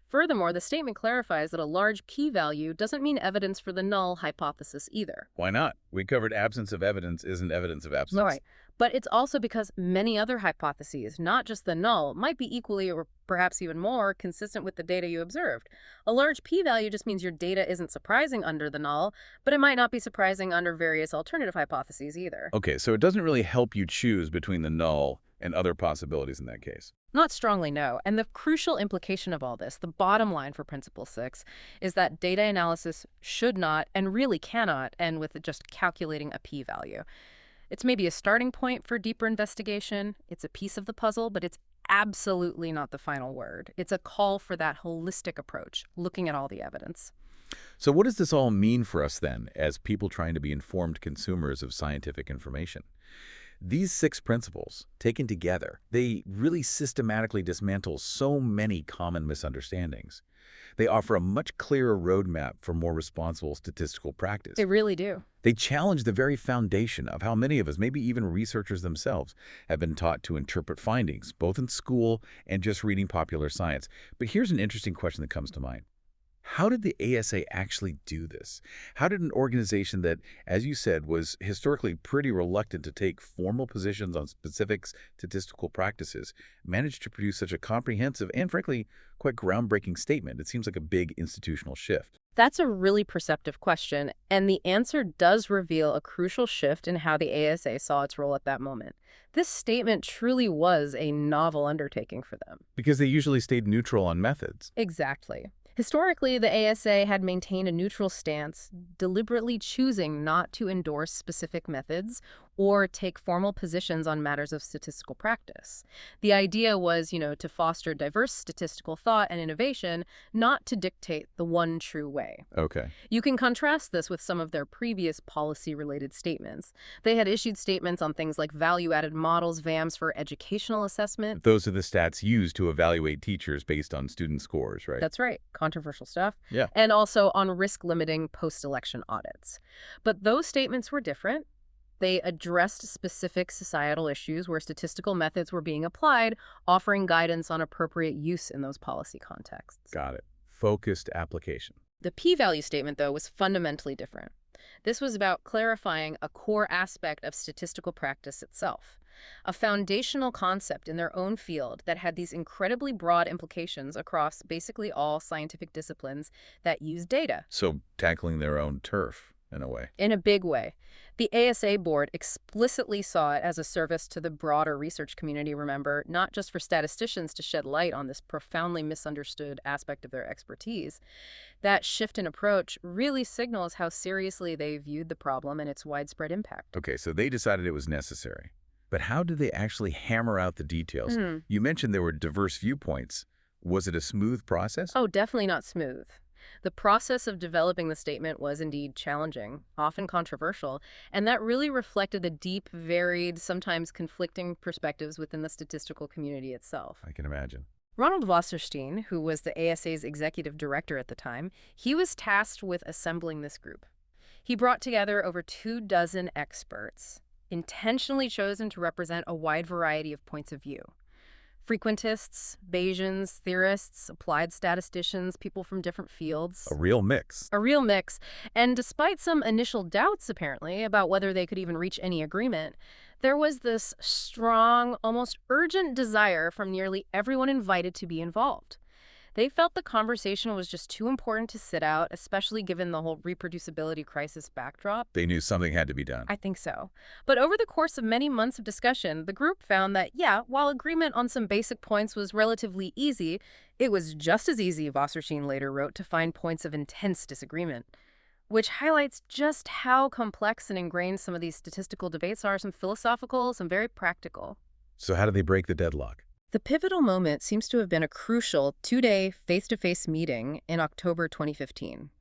Furthermore, the statement clarifies that a large p-value doesn't mean evidence for the null hypothesis either. Why not? We covered absence of evidence isn't evidence of absence. Right. But it's also because many other hypotheses, not just the null, might be equally or perhaps even more consistent with the data you observed. A large p-value just means your data isn't surprising under the null, but it might not be surprising under various alternative hypotheses either. Okay, so it doesn't really help you choose between the null and other possibilities in that case. Not strongly, no. And the crucial implication of all this, the bottom line for Principle 6, is that data analysis should not and really cannot end with just calculating a p-value. It's maybe a starting point for deeper investigation. It's a piece of the puzzle, but it's absolutely not the final word. It's a call for that holistic approach, looking at all the evidence. So what does this all mean for us then, as people trying to be informed consumers of scientific information? These 6 principles, taken together, they really systematically dismantle so many common misunderstandings. They offer a much clearer roadmap for more responsible statistical practice. They really do. They challenge the very foundation of how many of us, maybe even researchers themselves, have been taught to interpret findings, both in school and just reading popular science. But here's an interesting question that comes to mind. How did the ASA actually do this? How did an organization that, as you said, was historically pretty reluctant to take formal positions on specific statistical practices manage to produce such a comprehensive and, frankly, quite groundbreaking statement? It seems like a big institutional shift. That's a really perceptive question, and the answer does reveal a crucial shift in how the ASA saw its role at that moment. This statement truly was a novel undertaking for them. Because they usually stayed neutral on methods. Exactly. Historically, the ASA had maintained a neutral stance, deliberately choosing not to endorse specific methods or take formal positions on matters of statistical practice. The idea was, to foster diverse statistical thought and innovation, not to dictate the one true way. Okay. You can contrast this with some of their previous policy-related statements. They had issued statements on things like value-added models, VAMs for educational assessment. Those are the stats used to evaluate teachers based on student scores, right? That's right, controversial stuff. Yeah. And also on risk-limiting post-election audits. But those statements were different. They addressed specific societal issues where statistical methods were being applied, offering guidance on appropriate use in those policy contexts. Got it. Focused application. The p-value statement, though, was fundamentally different. This was about clarifying a core aspect of statistical practice itself, a foundational concept in their own field that had these incredibly broad implications across basically all scientific disciplines that use data. So tackling their own turf, in a way. In a big way. The ASA board explicitly saw it as a service to the broader research community, remember, not just for statisticians to shed light on this profoundly misunderstood aspect of their expertise. That shift in approach really signals how seriously they viewed the problem and its widespread impact. Okay, so they decided it was necessary. But how did they actually hammer out the details? You mentioned there were diverse viewpoints. Was it a smooth process? Oh, definitely not smooth. The process of developing the statement was indeed challenging, often controversial, and that really reflected the deep, varied, sometimes conflicting perspectives within the statistical community itself. I can imagine. Ronald Wasserstein, who was the ASA's executive director at the time, he was tasked with assembling this group. He brought together over 24 experts, intentionally chosen to represent a wide variety of points of view. Frequentists, Bayesians, theorists, applied statisticians, people from different fields. A real mix. A real mix. And despite some initial doubts, apparently, about whether they could even reach any agreement, there was this strong, almost urgent desire from nearly everyone invited to be involved. They felt the conversation was just too important to sit out, especially given the whole reproducibility crisis backdrop. They knew something had to be done. I think so. But over the course of many months of discussion, the group found that, while agreement on some basic points was relatively easy, it was just as easy, Wasserstein later wrote, to find points of intense disagreement, which highlights just how complex and ingrained some of these statistical debates are, some philosophical, some very practical. So how did they break the deadlock? The pivotal moment seems to have been a crucial 2-day face-to-face meeting in October 2015.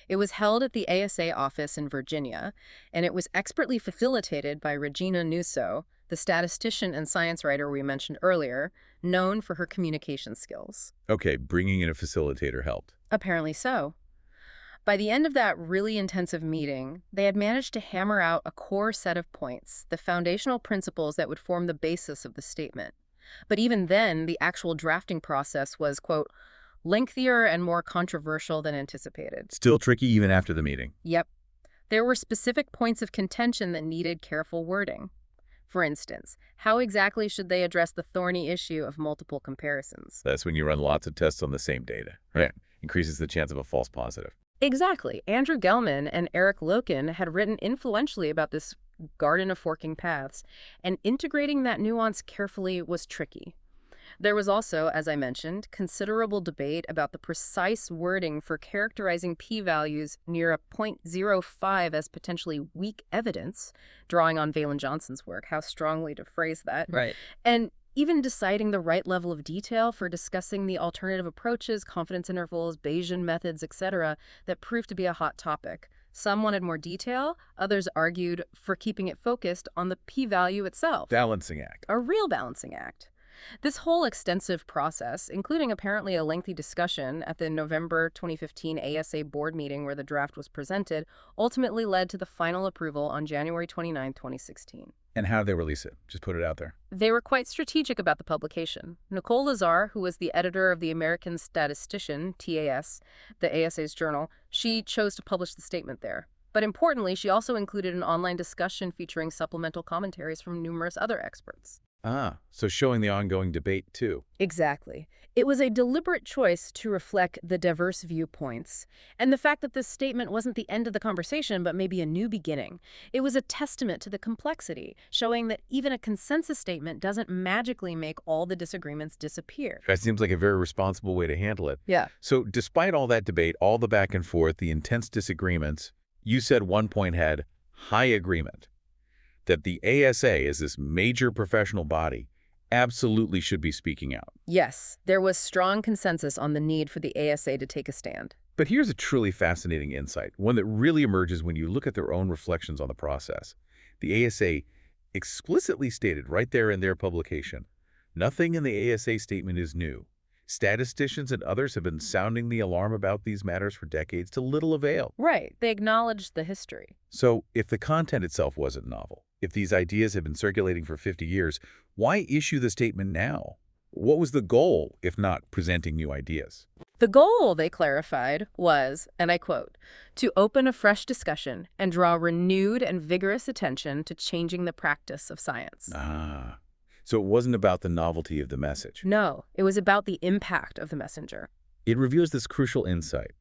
It was held at the ASA office in Virginia, and it was expertly facilitated by Regina Nuzzo, the statistician and science writer we mentioned earlier, known for her communication skills. Okay, bringing in a facilitator helped. Apparently so. By the end of that really intensive meeting, they had managed to hammer out a core set of points, the foundational principles that would form the basis of the statement. But even then, the actual drafting process was, quote, lengthier and more controversial than anticipated. Still tricky even after the meeting. Yep. There were specific points of contention that needed careful wording. For instance, how exactly should they address the thorny issue of multiple comparisons? That's when you run lots of tests on the same data, right? Increases the chance of a false positive. Exactly. Andrew Gelman and Eric Loken had written influentially about this garden of forking paths, and integrating that nuance carefully was tricky. There was also, as I mentioned, considerable debate about the precise wording for characterizing p-values near a 0.05 as potentially weak evidence, drawing on Valen Johnson's work, how strongly to phrase that. Right. And even deciding the right level of detail for discussing the alternative approaches, confidence intervals, Bayesian methods, etc., that proved to be a hot topic. Some wanted more detail, others argued for keeping it focused on the p-value itself. Balancing act. A real balancing act. This whole extensive process, including apparently a lengthy discussion at the November 2015 ASA board meeting where the draft was presented, ultimately led to the final approval on January 29, 2016. And how did they release it? Just put it out there. They were quite strategic about the publication. Nicole Lazar, who was the editor of the American Statistician, TAS, the ASA's journal, she chose to publish the statement there. But importantly, she also included an online discussion featuring supplemental commentaries from numerous other experts. Ah, so showing the ongoing debate, too. Exactly. It was a deliberate choice to reflect the diverse viewpoints and the fact that this statement wasn't the end of the conversation, but maybe a new beginning. It was a testament to the complexity, showing that even a consensus statement doesn't magically make all the disagreements disappear. That seems like a very responsible way to handle it. Yeah. So despite all that debate, all the back and forth, the intense disagreements, you said one point had high agreement that the ASA, as this major professional body, absolutely should be speaking out. Yes, there was strong consensus on the need for the ASA to take a stand. But here's a truly fascinating insight, one that really emerges when you look at their own reflections on the process. The ASA explicitly stated right there in their publication, nothing in the ASA statement is new. Statisticians and others have been sounding the alarm about these matters for decades to little avail. Right. They acknowledged the history. So if the content itself wasn't novel, if these ideas have been circulating for 50 years, why issue the statement now? What was the goal, if not presenting new ideas? The goal, they clarified, was, and I quote, to open a fresh discussion and draw renewed and vigorous attention to changing the practice of science. Ah, so it wasn't about the novelty of the message. No, it was about the impact of the messenger. It reveals this crucial insight.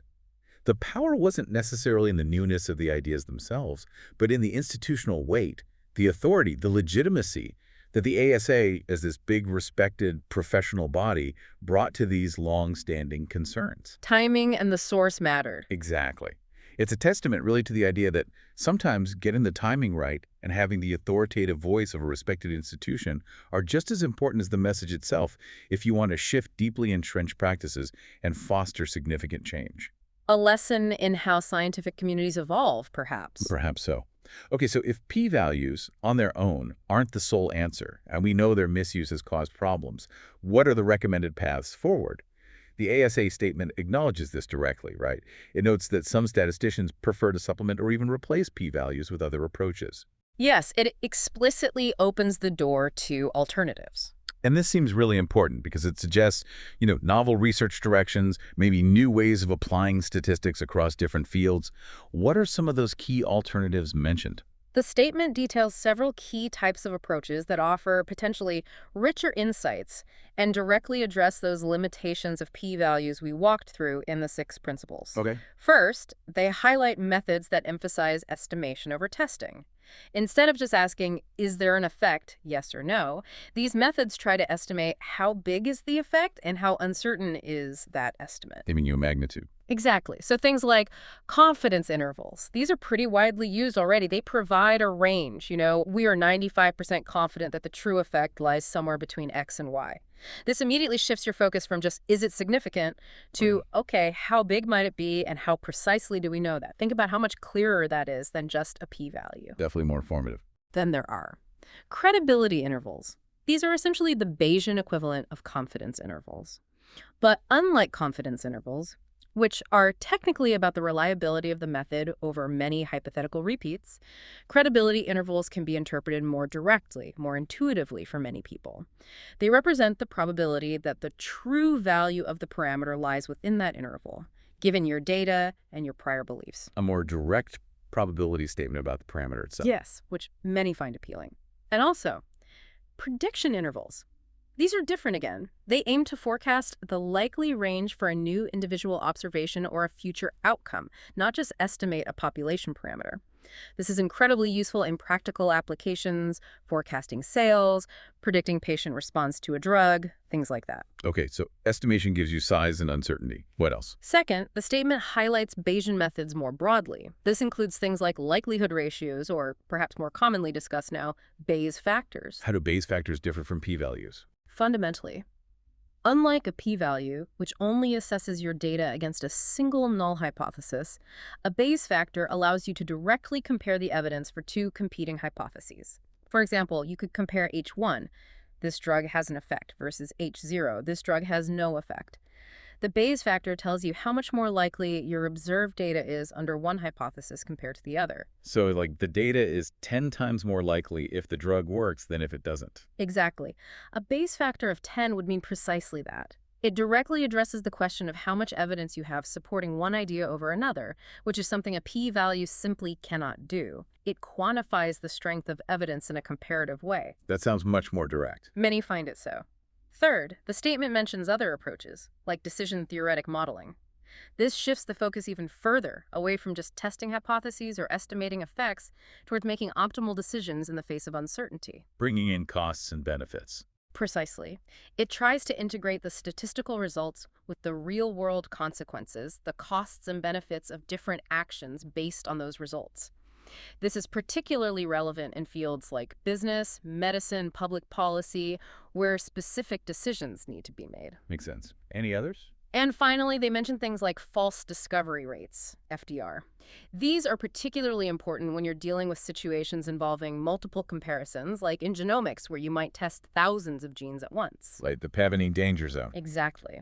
The power wasn't necessarily in the newness of the ideas themselves, but in the institutional weight, the authority, the legitimacy that the ASA, as this big, respected professional body, brought to these long-standing concerns. Timing and the source mattered. Exactly. It's a testament really to the idea that sometimes getting the timing right and having the authoritative voice of a respected institution are just as important as the message itself if you want to shift deeply entrenched practices and foster significant change. A lesson in how scientific communities evolve, perhaps. Perhaps so. Okay, so if p-values on their own aren't the sole answer, and we know their misuse has caused problems, what are the recommended paths forward? The ASA statement acknowledges this directly, right? It notes that some statisticians prefer to supplement or even replace p-values with other approaches. Yes, it explicitly opens the door to alternatives. And this seems really important because it suggests, novel research directions, maybe new ways of applying statistics across different fields. What are some of those key alternatives mentioned? The statement details several key types of approaches that offer potentially richer insights and directly address those limitations of p-values we walked through in the 6 principles. Okay. First, they highlight methods that emphasize estimation over testing. Instead of just asking, is there an effect, yes or no, these methods try to estimate how big is the effect and how uncertain is that estimate. Giving you a magnitude. Exactly. So things like confidence intervals, these are pretty widely used already. They provide a range. We are 95% confident that the true effect lies somewhere between X and Y. This immediately shifts your focus from just, is it significant, to, okay, how big might it be and how precisely do we know that? Think about how much clearer that is than just a p-value. Definitely more informative. Then there are credibility intervals. These are essentially the Bayesian equivalent of confidence intervals. But unlike confidence intervals, which are technically about the reliability of the method over many hypothetical repeats, credibility intervals can be interpreted more directly, more intuitively for many people. They represent the probability that the true value of the parameter lies within that interval, given your data and your prior beliefs. A more direct probability statement about the parameter itself. Yes, which many find appealing. And also, prediction intervals. These are different again. They aim to forecast the likely range for a new individual observation or a future outcome, not just estimate a population parameter. This is incredibly useful in practical applications, forecasting sales, predicting patient response to a drug, things like that. Okay, so estimation gives you size and uncertainty. What else? Second, the statement highlights Bayesian methods more broadly. This includes things like likelihood ratios, or perhaps more commonly discussed now, Bayes factors. How do Bayes factors differ from p-values? Fundamentally, unlike a p-value, which only assesses your data against a single null hypothesis, a Bayes factor allows you to directly compare the evidence for 2 competing hypotheses. For example, you could compare H1, this drug has an effect, versus H0, this drug has no effect. The Bayes factor tells you how much more likely your observed data is under one hypothesis compared to the other. So, like, the data is 10 times more likely if the drug works than if it doesn't. Exactly. A Bayes factor of 10 would mean precisely that. It directly addresses the question of how much evidence you have supporting one idea over another, which is something a p-value simply cannot do. It quantifies the strength of evidence in a comparative way. That sounds much more direct. Many find it so. Third, the statement mentions other approaches, like decision-theoretic modeling. This shifts the focus even further, away from just testing hypotheses or estimating effects, towards making optimal decisions in the face of uncertainty. Bringing in costs and benefits. Precisely. It tries to integrate the statistical results with the real-world consequences, the costs and benefits of different actions based on those results. This is particularly relevant in fields like business, medicine, public policy, where specific decisions need to be made. Makes sense. Any others? And finally, they mention things like false discovery rates, FDR. These are particularly important when you're dealing with situations involving multiple comparisons, like in genomics, where you might test thousands of genes at once. Like the Pavini danger zone. Exactly.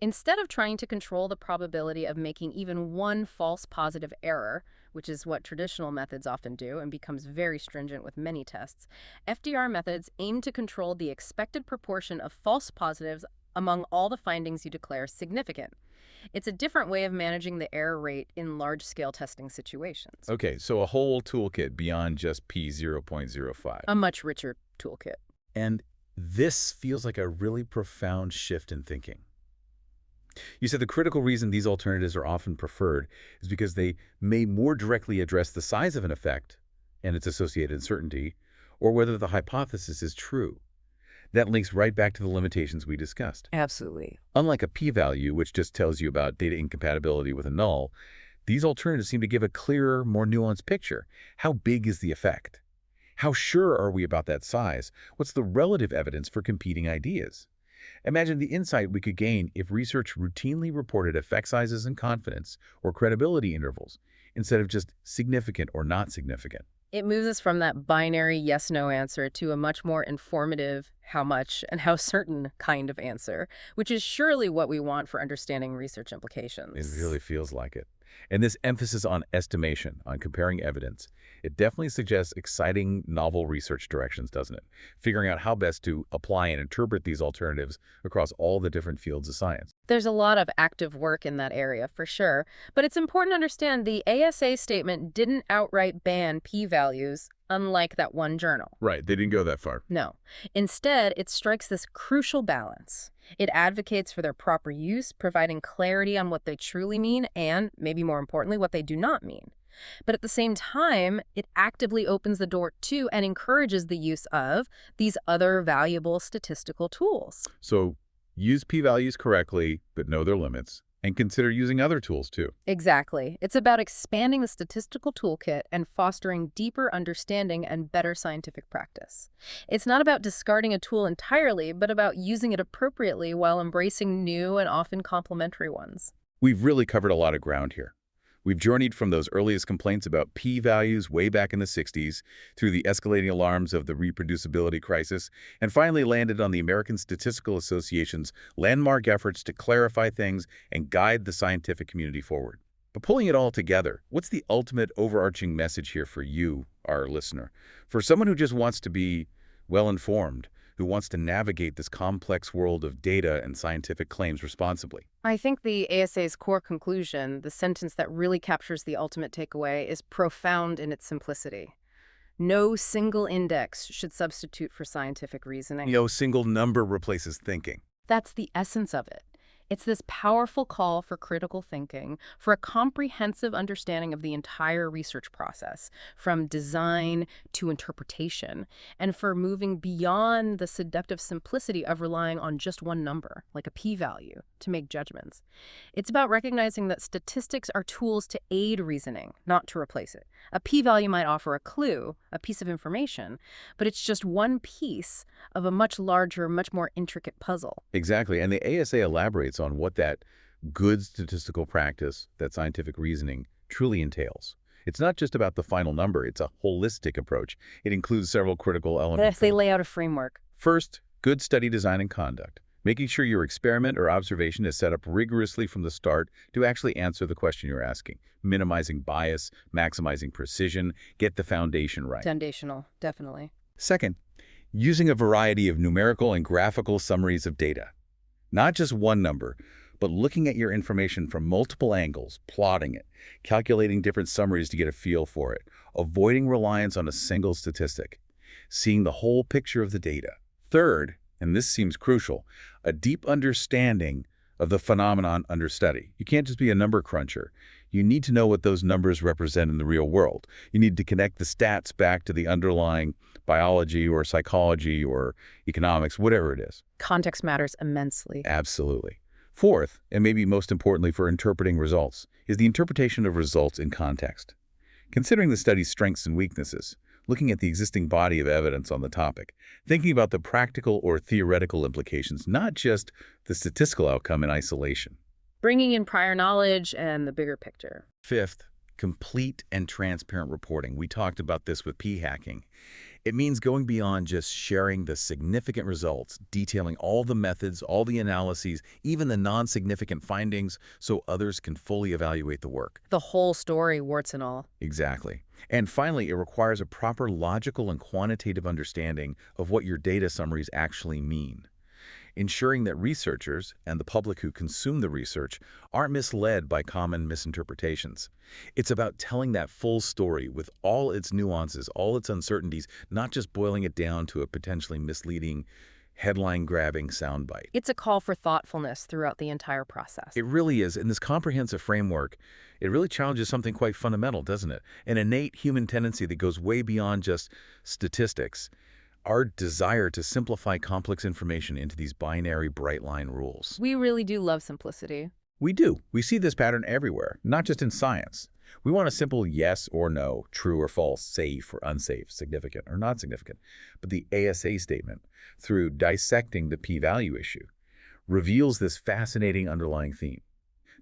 Instead of trying to control the probability of making even one false positive error, which is what traditional methods often do and becomes very stringent with many tests, FDR methods aim to control the expected proportion of false positives among all the findings you declare significant. It's a different way of managing the error rate in large-scale testing situations. Okay, so a whole toolkit beyond just P0.05. A much richer toolkit. And this feels like a really profound shift in thinking. You said the critical reason these alternatives are often preferred is because they may more directly address the size of an effect and its associated uncertainty, or whether the hypothesis is true. That links right back to the limitations we discussed. Absolutely. Unlike a p-value, which just tells you about data incompatibility with a null, these alternatives seem to give a clearer, more nuanced picture. How big is the effect? How sure are we about that size? What's the relative evidence for competing ideas? Imagine the insight we could gain if research routinely reported effect sizes and confidence or credibility intervals, instead of just significant or not significant. It moves us from that binary yes-no answer to a much more informative how much and how certain kind of answer, which is surely what we want for understanding research implications. It really feels like it. And this emphasis on estimation, on comparing evidence, it definitely suggests exciting, novel research directions, doesn't it? Figuring out how best to apply and interpret these alternatives across all the different fields of science. There's a lot of active work in that area, for sure. But it's important to understand the ASA statement didn't outright ban p-values, unlike that one journal. Right, they didn't go that far. No. Instead, it strikes this crucial balance. It advocates for their proper use, providing clarity on what they truly mean and, maybe more importantly, what they do not mean. But at the same time, it actively opens the door to and encourages the use of these other valuable statistical tools. So use p-values correctly, but know their limits, and consider using other tools too. Exactly. It's about expanding the statistical toolkit and fostering deeper understanding and better scientific practice. It's not about discarding a tool entirely, but about using it appropriately while embracing new and often complementary ones. We've really covered a lot of ground here. We've journeyed from those earliest complaints about p-values way back in the 60s through the escalating alarms of the reproducibility crisis, and finally landed on the American Statistical Association's landmark efforts to clarify things and guide the scientific community forward. But pulling it all together, what's the ultimate overarching message here for you, our listener? For someone who just wants to be well-informed, who wants to navigate this complex world of data and scientific claims responsibly. I think the ASA's core conclusion, the sentence that really captures the ultimate takeaway, is profound in its simplicity. No single index should substitute for scientific reasoning. No single number replaces thinking. That's the essence of it. It's this powerful call for critical thinking, for a comprehensive understanding of the entire research process, from design to interpretation, and for moving beyond the seductive simplicity of relying on just one number, like a p-value, to make judgments. It's about recognizing that statistics are tools to aid reasoning, not to replace it. A p-value might offer a clue, a piece of information, but it's just one piece of a much larger, much more intricate puzzle. Exactly, and the ASA elaborates on what that good statistical practice, that scientific reasoning, truly entails. It's not just about the final number, it's a holistic approach. It includes several critical elements. They lay out a framework. First, good study design and conduct, making sure your experiment or observation is set up rigorously from the start to actually answer the question you're asking, minimizing bias, maximizing precision, get the foundation right. Foundational, definitely. Second, using a variety of numerical and graphical summaries of data. Not just one number, but looking at your information from multiple angles, plotting it, calculating different summaries to get a feel for it, avoiding reliance on a single statistic, seeing the whole picture of the data. Third, and this seems crucial, a deep understanding of the phenomenon under study. You can't just be a number cruncher. You need to know what those numbers represent in the real world. You need to connect the stats back to the underlying biology or psychology or economics, whatever it is. Context matters immensely. Absolutely. Fourth, and maybe most importantly for interpreting results, is the interpretation of results in context. Considering the study's strengths and weaknesses, looking at the existing body of evidence on the topic, thinking about the practical or theoretical implications, not just the statistical outcome in isolation. Bringing in prior knowledge and the bigger picture. Fifth, complete and transparent reporting. We talked about this with p-hacking. It means going beyond just sharing the significant results, detailing all the methods, all the analyses, even the non-significant findings, so others can fully evaluate the work. The whole story, warts and all. Exactly. And finally, it requires a proper logical and quantitative understanding of what your data summaries actually mean, ensuring that researchers and the public who consume the research aren't misled by common misinterpretations. It's about telling that full story with all its nuances, all its uncertainties, not just boiling it down to a potentially misleading, headline-grabbing soundbite. It's a call for thoughtfulness throughout the entire process. It really is. In this comprehensive framework, it really challenges something quite fundamental, doesn't it? An innate human tendency that goes way beyond just statistics. Our desire to simplify complex information into these binary bright-line rules. We really do love simplicity. We do. We see this pattern everywhere, not just in science. We want a simple yes or no, true or false, safe or unsafe, significant or not significant. But the ASA statement, through dissecting the p-value issue, reveals this fascinating underlying theme.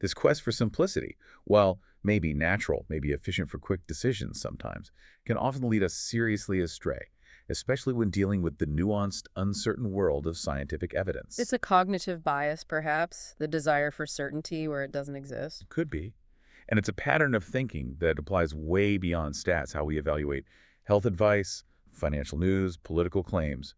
This quest for simplicity, while maybe natural, maybe efficient for quick decisions sometimes, can often lead us seriously astray, especially when dealing with the nuanced, uncertain world of scientific evidence. It's a cognitive bias, perhaps, the desire for certainty where it doesn't exist. Could be. And it's a pattern of thinking that applies way beyond stats, how we evaluate health advice, financial news, political claims.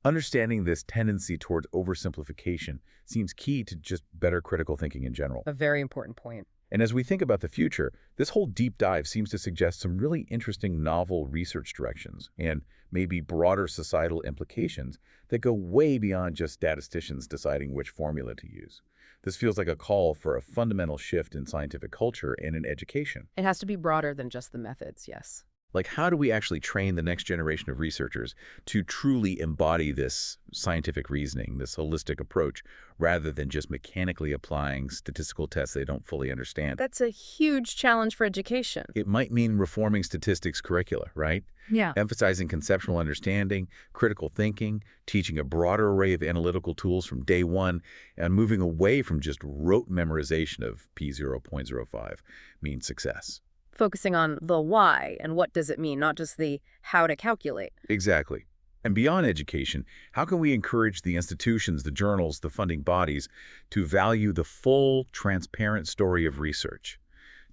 Understanding this tendency towards oversimplification seems key to just better critical thinking in general. A very important point. And as we think about the future, this whole deep dive seems to suggest some really interesting novel research directions and maybe broader societal implications that go way beyond just statisticians deciding which formula to use. This feels like a call for a fundamental shift in scientific culture and in education. It has to be broader than just the methods, yes. Like, how do we actually train the next generation of researchers to truly embody this scientific reasoning, this holistic approach, rather than just mechanically applying statistical tests they don't fully understand? That's a huge challenge for education. It might mean reforming statistics curricula, right? Yeah. Emphasizing conceptual understanding, critical thinking, teaching a broader array of analytical tools from day one, and moving away from just rote memorization of p0.05 means success. Focusing on the why and what does it mean, not just the how to calculate. Exactly. And beyond education, how can we encourage the institutions, the journals, the funding bodies to value the full, transparent story of research,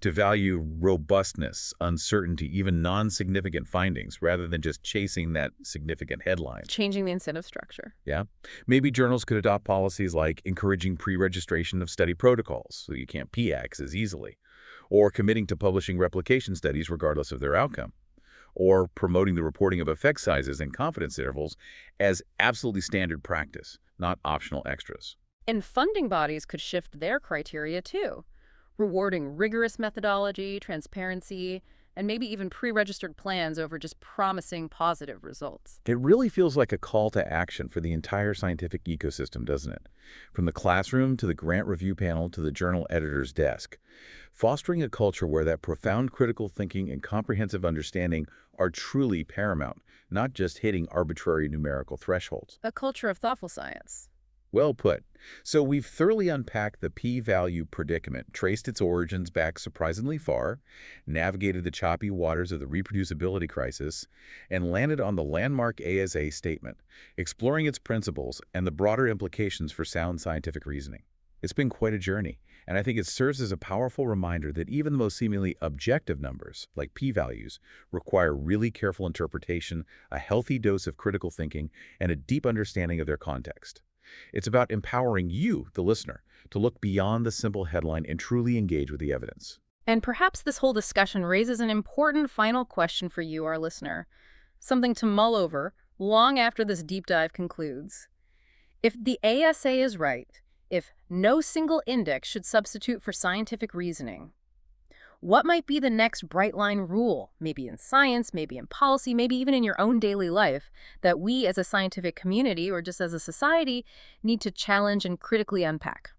to value robustness, uncertainty, even non-significant findings, rather than just chasing that significant headline? Changing the incentive structure. Yeah. Maybe journals could adopt policies like encouraging pre-registration of study protocols so you can't p-hacks as easily, or committing to publishing replication studies regardless of their outcome, or promoting the reporting of effect sizes and confidence intervals as absolutely standard practice, not optional extras. And funding bodies could shift their criteria too, rewarding rigorous methodology, transparency, and maybe even pre-registered plans over just promising positive results. It really feels like a call to action for the entire scientific ecosystem, doesn't it? From the classroom to the grant review panel to the journal editor's desk. Fostering a culture where that profound critical thinking and comprehensive understanding are truly paramount, not just hitting arbitrary numerical thresholds. A culture of thoughtful science. Well put. So we've thoroughly unpacked the p-value predicament, traced its origins back surprisingly far, navigated the choppy waters of the reproducibility crisis, and landed on the landmark ASA statement, exploring its principles and the broader implications for sound scientific reasoning. It's been quite a journey, and I think it serves as a powerful reminder that even the most seemingly objective numbers, like p-values, require really careful interpretation, a healthy dose of critical thinking, and a deep understanding of their context. It's about empowering you, the listener, to look beyond the simple headline and truly engage with the evidence. And perhaps this whole discussion raises an important final question for you, our listener, something to mull over long after this deep dive concludes. If the ASA is right, if no single index should substitute for scientific reasoning, what might be the next bright line rule, maybe in science, maybe in policy, maybe even in your own daily life, that we as a scientific community or just as a society need to challenge and critically unpack?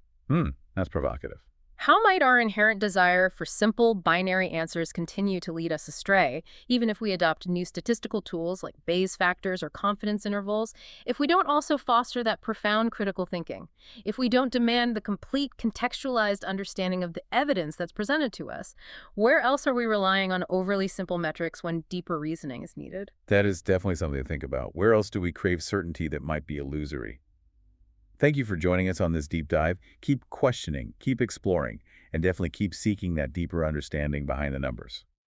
That's provocative. How might our inherent desire for simple, binary answers continue to lead us astray, even if we adopt new statistical tools like Bayes factors or confidence intervals, if we don't also foster that profound critical thinking, if we don't demand the complete contextualized understanding of the evidence that's presented to us? Where else are we relying on overly simple metrics when deeper reasoning is needed? That is definitely something to think about. Where else do we crave certainty that might be illusory? Thank you for joining us on this deep dive. Keep questioning, keep exploring, and definitely keep seeking that deeper understanding behind the numbers.